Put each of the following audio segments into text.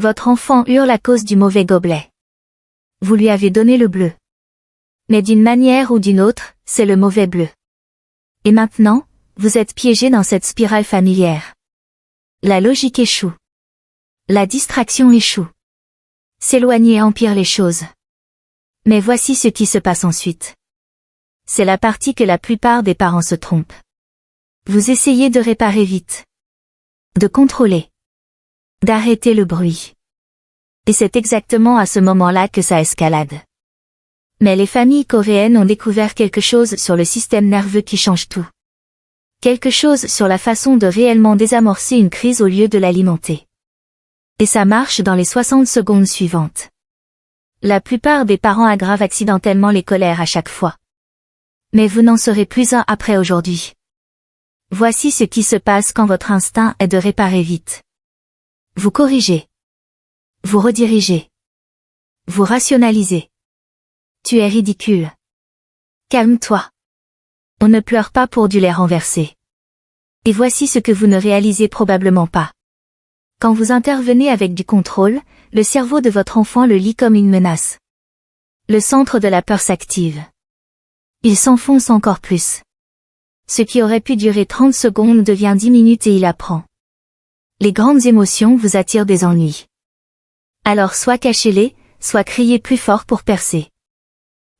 Votre enfant hurle à cause du mauvais gobelet. Vous lui avez donné le bleu. Mais d'une manière ou d'une autre, c'est le mauvais bleu. Et maintenant, vous êtes piégé dans cette spirale familière. La logique échoue. La distraction échoue. S'éloigner empire les choses. Mais voici ce qui se passe ensuite. C'est la partie que la plupart des parents se trompent. Vous essayez de réparer vite. De contrôler. D'arrêter le bruit. Et c'est exactement à ce moment-là que ça escalade. Mais les familles coréennes ont découvert quelque chose sur le système nerveux qui change tout. Quelque chose sur la façon de réellement désamorcer une crise au lieu de l'alimenter. Et ça marche dans les 60 secondes suivantes. La plupart des parents aggravent accidentellement les colères à chaque fois. Mais vous n'en serez plus un après aujourd'hui. Voici ce qui se passe quand votre instinct est de réparer vite. Vous corrigez. Vous redirigez. Vous rationalisez. Tu es ridicule. Calme-toi. On ne pleure pas pour du lait renversé. Et voici ce que vous ne réalisez probablement pas. Quand vous intervenez avec du contrôle, le cerveau de votre enfant le lit comme une menace. Le centre de la peur s'active. Il s'enfonce encore plus. Ce qui aurait pu durer 30 secondes devient 10 minutes et il apprend. Les grandes émotions vous attirent des ennuis. Alors soit cachez-les, soit criez plus fort pour percer.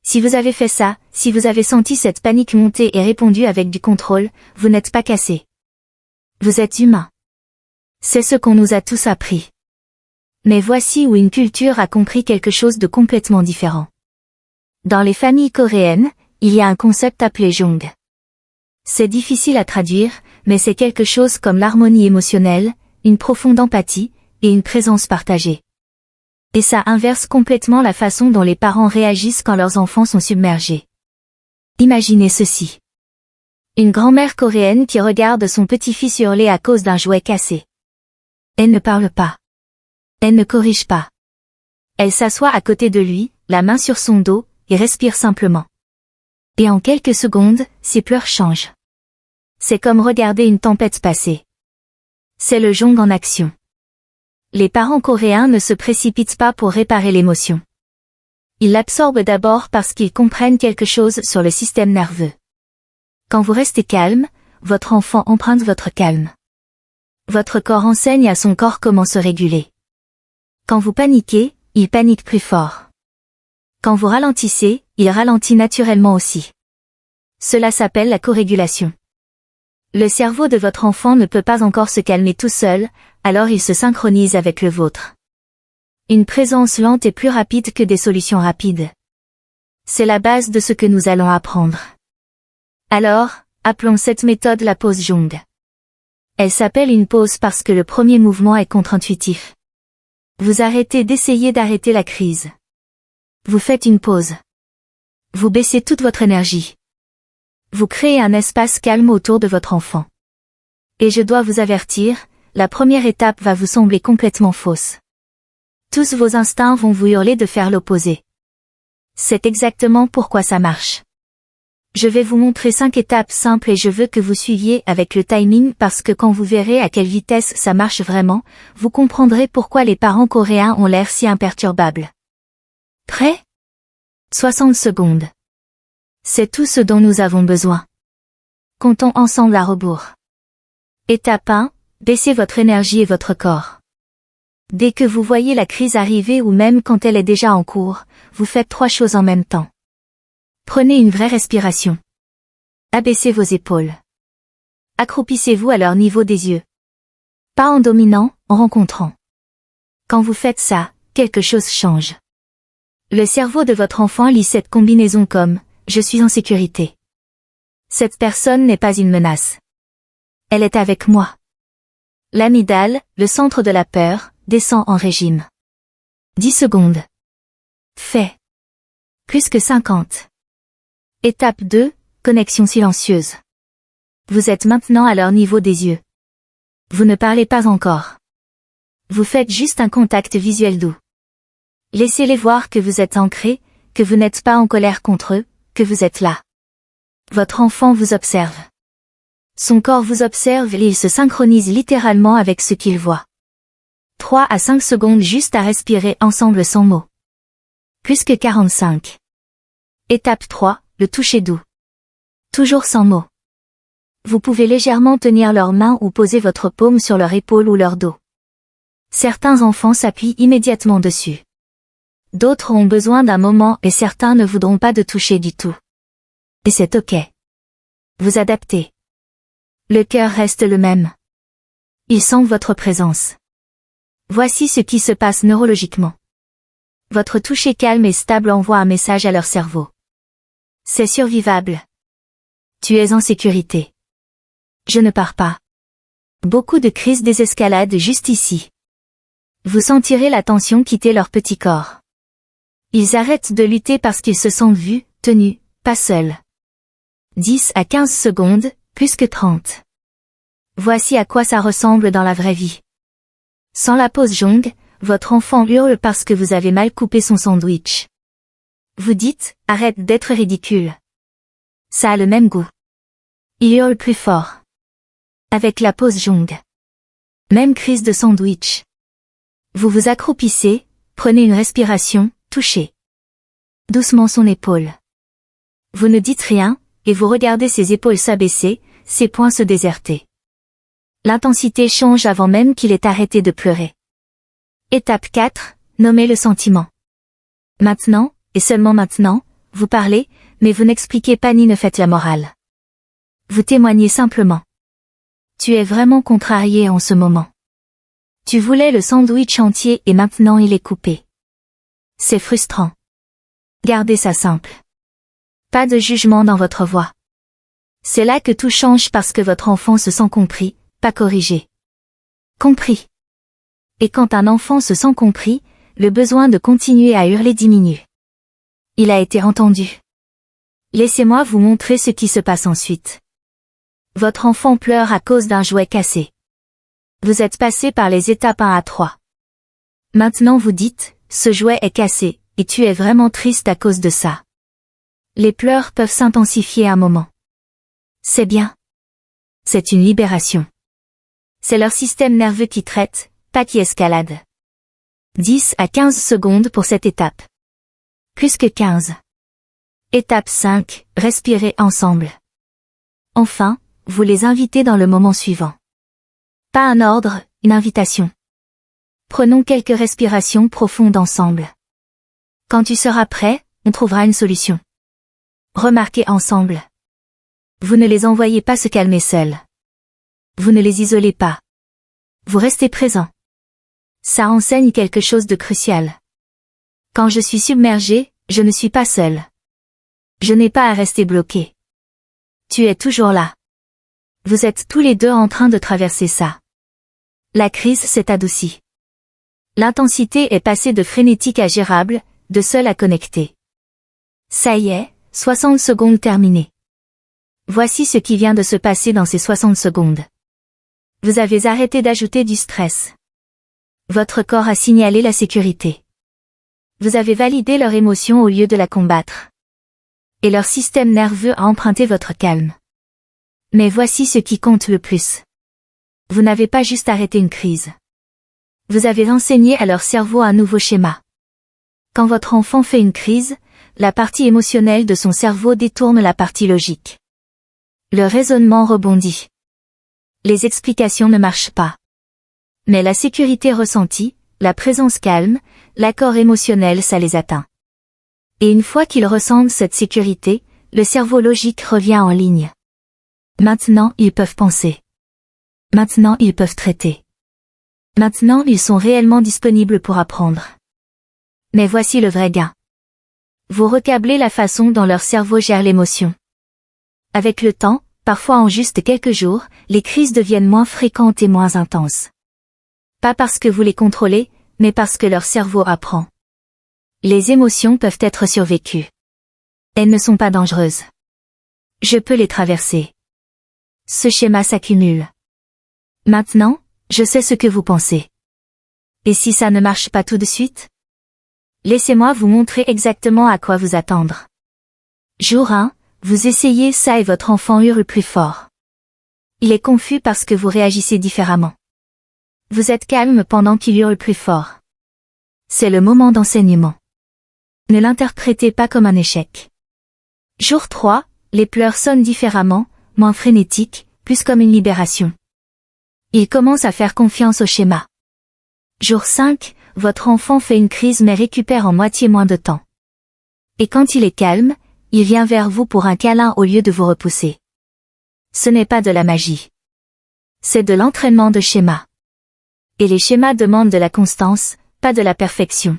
Si vous avez fait ça, si vous avez senti cette panique monter et répondu avec du contrôle, vous n'êtes pas cassé. Vous êtes humain. C'est ce qu'on nous a tous appris. Mais voici où une culture a compris quelque chose de complètement différent. Dans les familles coréennes, il y a un concept appelé jong. C'est difficile à traduire, mais c'est quelque chose comme l'harmonie émotionnelle, une profonde empathie, et une présence partagée. Et ça inverse complètement la façon dont les parents réagissent quand leurs enfants sont submergés. Imaginez ceci. Une grand-mère coréenne qui regarde son petit-fils hurler à cause d'un jouet cassé. Elle ne parle pas. Elle ne corrige pas. Elle s'assoit à côté de lui, la main sur son dos, et respire simplement. Et en quelques secondes, ses pleurs changent. C'est comme regarder une tempête passer. C'est le jong en action. Les parents coréens ne se précipitent pas pour réparer l'émotion. Ils l'absorbent d'abord parce qu'ils comprennent quelque chose sur le système nerveux. Quand vous restez calme, votre enfant emprunte votre calme. Votre corps enseigne à son corps comment se réguler. Quand vous paniquez, il panique plus fort. Quand vous ralentissez, il ralentit naturellement aussi. Cela s'appelle la corégulation. Le cerveau de votre enfant ne peut pas encore se calmer tout seul, alors il se synchronise avec le vôtre. Une présence lente est plus rapide que des solutions rapides. C'est la base de ce que nous allons apprendre. Alors, appelons cette méthode la pause jong. Elle s'appelle une pause parce que le premier mouvement est contre-intuitif. Vous arrêtez d'essayer d'arrêter la crise. Vous faites une pause. Vous baissez toute votre énergie. Vous créez un espace calme autour de votre enfant. Et je dois vous avertir, la première étape va vous sembler complètement fausse. Tous vos instincts vont vous hurler de faire l'opposé. C'est exactement pourquoi ça marche. Je vais vous montrer 5 étapes simples et je veux que vous suiviez avec le timing parce que quand vous verrez à quelle vitesse ça marche vraiment, vous comprendrez pourquoi les parents coréens ont l'air si imperturbables. Prêt? 60 secondes. C'est tout ce dont nous avons besoin. Comptons ensemble à rebours. Étape 1, baissez votre énergie et votre corps. Dès que vous voyez la crise arriver ou même quand elle est déjà en cours, vous faites 3 choses en même temps. Prenez une vraie respiration. Abaissez vos épaules. Accroupissez-vous à leur niveau des yeux. Pas en dominant, en rencontrant. Quand vous faites ça, quelque chose change. Le cerveau de votre enfant lit cette combinaison comme « Je suis en sécurité ». Cette personne n'est pas une menace. Elle est avec moi. L'amygdale, le centre de la peur, descend en régime. 10 secondes. Fait. Plus que 50. Étape 2, connexion silencieuse. Vous êtes maintenant à leur niveau des yeux. Vous ne parlez pas encore. Vous faites juste un contact visuel doux. Laissez-les voir que vous êtes ancré, que vous n'êtes pas en colère contre eux, que vous êtes là. Votre enfant vous observe. Son corps vous observe et il se synchronise littéralement avec ce qu'il voit. 3 à 5 secondes juste à respirer ensemble sans mots. Plus que 45. Étape 3, le toucher doux. Toujours sans mots. Vous pouvez légèrement tenir leurs mains ou poser votre paume sur leur épaule ou leur dos. Certains enfants s'appuient immédiatement dessus. D'autres ont besoin d'un moment et certains ne voudront pas de toucher du tout. Et c'est ok. Vous adaptez. Le cœur reste le même. Ils sentent votre présence. Voici ce qui se passe neurologiquement. Votre toucher calme et stable envoie un message à leur cerveau. C'est survivable. Tu es en sécurité. Je ne pars pas. Beaucoup de crises désescaladent juste ici. Vous sentirez la tension quitter leur petit corps. Ils arrêtent de lutter parce qu'ils se sentent vus, tenus, pas seuls. 10 à 15 secondes, plus que 30. Voici à quoi ça ressemble dans la vraie vie. Sans la pause Jong, votre enfant hurle parce que vous avez mal coupé son sandwich. Vous dites, arrête d'être ridicule. Ça a le même goût. Il hurle plus fort. Avec la pause Jong. Même crise de sandwich. Vous vous accroupissez, prenez une respiration, touchez doucement son épaule. Vous ne dites rien, et vous regardez ses épaules s'abaisser, ses poings se déserter. L'intensité change avant même qu'il ait arrêté de pleurer. Étape 4, nommez le sentiment. Maintenant, et seulement maintenant, vous parlez, mais vous n'expliquez pas ni ne faites la morale. Vous témoignez simplement. Tu es vraiment contrarié en ce moment. Tu voulais le sandwich entier et maintenant il est coupé. C'est frustrant. Gardez ça simple. Pas de jugement dans votre voix. C'est là que tout change parce que votre enfant se sent compris, pas corrigé. Compris. Et quand un enfant se sent compris, le besoin de continuer à hurler diminue. Il a été entendu. Laissez-moi vous montrer ce qui se passe ensuite. Votre enfant pleure à cause d'un jouet cassé. Vous êtes passé par les étapes 1 à 3. Maintenant vous dites, ce jouet est cassé, et tu es vraiment triste à cause de ça. Les pleurs peuvent s'intensifier un moment. C'est bien. C'est une libération. C'est leur système nerveux qui traite, pas qui escalade. 10 à 15 secondes pour cette étape. Plus que 15. Étape 5, respirez ensemble. Enfin, vous les invitez dans le moment suivant. Pas un ordre, une invitation. Prenons quelques respirations profondes ensemble. Quand tu seras prêt, on trouvera une solution. Remarquez ensemble. Vous ne les envoyez pas se calmer seuls. Vous ne les isolez pas. Vous restez présent. Ça enseigne quelque chose de crucial. Quand je suis submergé, je ne suis pas seul. Je n'ai pas à rester bloqué. Tu es toujours là. Vous êtes tous les deux en train de traverser ça. La crise s'est adoucie. L'intensité est passée de frénétique à gérable, de seul à connecté. Ça y est, 60 secondes terminées. Voici ce qui vient de se passer dans ces 60 secondes. Vous avez arrêté d'ajouter du stress. Votre corps a signalé la sécurité. Vous avez validé leur émotion au lieu de la combattre. Et leur système nerveux a emprunté votre calme. Mais voici ce qui compte le plus. Vous n'avez pas juste arrêté une crise. Vous avez enseigné à leur cerveau un nouveau schéma. Quand votre enfant fait une crise, la partie émotionnelle de son cerveau détourne la partie logique. Le raisonnement rebondit. Les explications ne marchent pas. Mais la sécurité ressentie, la présence calme, l'accord émotionnel, ça les atteint. Et une fois qu'ils ressentent cette sécurité, le cerveau logique revient en ligne. Maintenant, ils peuvent penser. Maintenant, ils peuvent traiter. Maintenant, ils sont réellement disponibles pour apprendre. Mais voici le vrai gain. Vous recablez la façon dont leur cerveau gère l'émotion. Avec le temps, parfois en juste quelques jours, les crises deviennent moins fréquentes et moins intenses. Pas parce que vous les contrôlez, mais parce que leur cerveau apprend. Les émotions peuvent être survécues. Elles ne sont pas dangereuses. Je peux les traverser. Ce schéma s'accumule. Maintenant, je sais ce que vous pensez. Et si ça ne marche pas tout de suite? Laissez-moi vous montrer exactement à quoi vous attendre. Jour 1, vous essayez ça et votre enfant hurle plus fort. Il est confus parce que vous réagissez différemment. Vous êtes calme pendant qu'il hurle plus fort. C'est le moment d'enseignement. Ne l'interprétez pas comme un échec. Jour 3, les pleurs sonnent différemment, moins frénétiques, plus comme une libération. Il commence à faire confiance au schéma. Jour 5, votre enfant fait une crise mais récupère en moitié moins de temps. Et quand il est calme, il vient vers vous pour un câlin au lieu de vous repousser. Ce n'est pas de la magie. C'est de l'entraînement de schéma. Et les schémas demandent de la constance, pas de la perfection.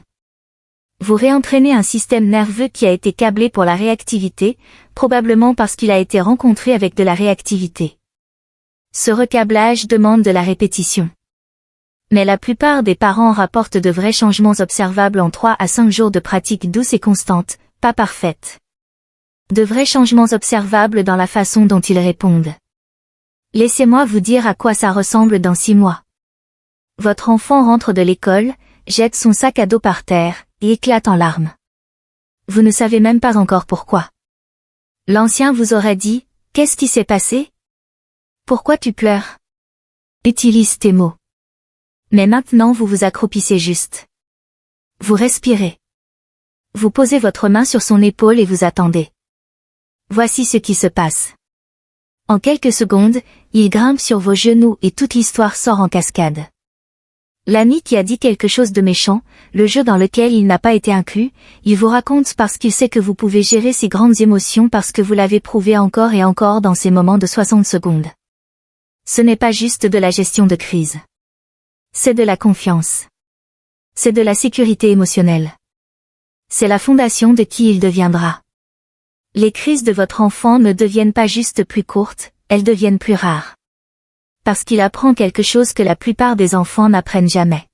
Vous réentraînez un système nerveux qui a été câblé pour la réactivité, probablement parce qu'il a été rencontré avec de la réactivité. Ce recablage demande de la répétition. Mais la plupart des parents rapportent de vrais changements observables en 3 à 5 jours de pratique douce et constante, pas parfaite. De vrais changements observables dans la façon dont ils répondent. Laissez-moi vous dire à quoi ça ressemble dans 6 mois. Votre enfant rentre de l'école, jette son sac à dos par terre, et éclate en larmes. Vous ne savez même pas encore pourquoi. L'ancien vous aurait dit, « Qu'est-ce qui s'est passé? Pourquoi tu pleures ?» Utilise tes mots. Mais maintenant vous vous accroupissez juste. Vous respirez. Vous posez votre main sur son épaule et vous attendez. Voici ce qui se passe. En quelques secondes, il grimpe sur vos genoux et toute l'histoire sort en cascade. L'ami qui a dit quelque chose de méchant, le jeu dans lequel il n'a pas été inclus, il vous raconte parce qu'il sait que vous pouvez gérer ces grandes émotions parce que vous l'avez prouvé encore et encore dans ces moments de 60 secondes. Ce n'est pas juste de la gestion de crise. C'est de la confiance. C'est de la sécurité émotionnelle. C'est la fondation de qui il deviendra. Les crises de votre enfant ne deviennent pas juste plus courtes, elles deviennent plus rares. Parce qu'il apprend quelque chose que la plupart des enfants n'apprennent jamais.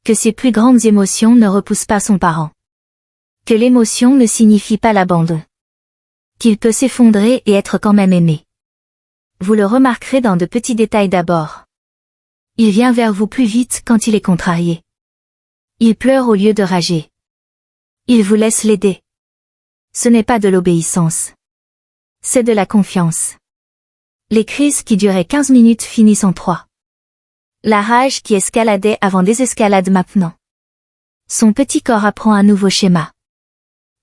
Que ses plus grandes émotions ne repoussent pas son parent. Que l'émotion ne signifie pas l'abandon. Qu'il peut s'effondrer et être quand même aimé. Vous le remarquerez dans de petits détails d'abord. Il vient vers vous plus vite quand il est contrarié. Il pleure au lieu de rager. Il vous laisse l'aider. Ce n'est pas de l'obéissance. C'est de la confiance. Les crises qui duraient 15 minutes finissent en 3. La rage qui escaladait avant désescalade maintenant. Son petit corps apprend un nouveau schéma.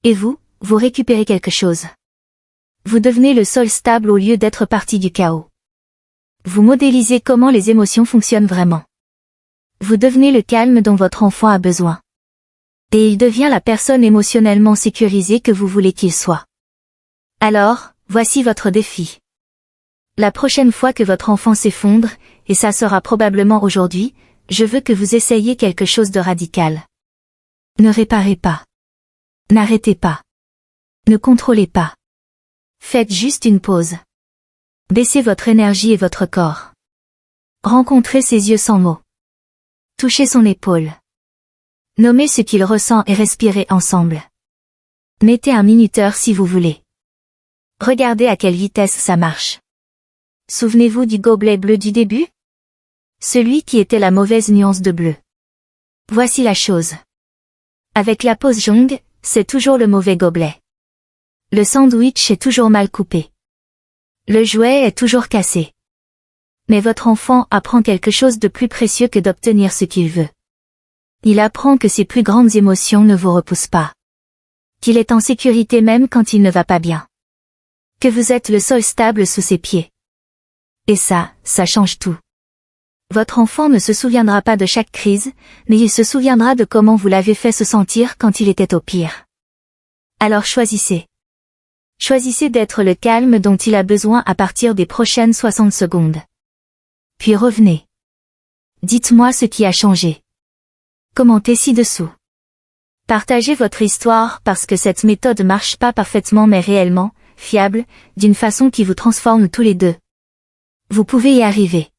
Et vous récupérez quelque chose. Vous devenez le sol stable au lieu d'être parti du chaos. Vous modélisez comment les émotions fonctionnent vraiment. Vous devenez le calme dont votre enfant a besoin. Et il devient la personne émotionnellement sécurisée que vous voulez qu'il soit. Alors, voici votre défi. La prochaine fois que votre enfant s'effondre, et ça sera probablement aujourd'hui, je veux que vous essayiez quelque chose de radical. Ne réparez pas. N'arrêtez pas. Ne contrôlez pas. Faites juste une pause. Baissez votre énergie et votre corps. Rencontrez ses yeux sans mots. Touchez son épaule. Nommez ce qu'il ressent et respirez ensemble. Mettez un minuteur si vous voulez. Regardez à quelle vitesse ça marche. Souvenez-vous du gobelet bleu du début? Celui qui était la mauvaise nuance de bleu. Voici la chose. Avec la pause Jong, c'est toujours le mauvais gobelet. Le sandwich est toujours mal coupé. Le jouet est toujours cassé. Mais votre enfant apprend quelque chose de plus précieux que d'obtenir ce qu'il veut. Il apprend que ses plus grandes émotions ne vous repoussent pas. Qu'il est en sécurité même quand il ne va pas bien. Que vous êtes le sol stable sous ses pieds. Et ça change tout. Votre enfant ne se souviendra pas de chaque crise, mais il se souviendra de comment vous l'avez fait se sentir quand il était au pire. Alors choisissez. Choisissez d'être le calme dont il a besoin à partir des prochaines 60 secondes. Puis revenez. Dites-moi ce qui a changé. Commentez ci-dessous. Partagez votre histoire parce que cette méthode marche pas parfaitement mais réellement, fiable, d'une façon qui vous transforme tous les deux. Vous pouvez y arriver.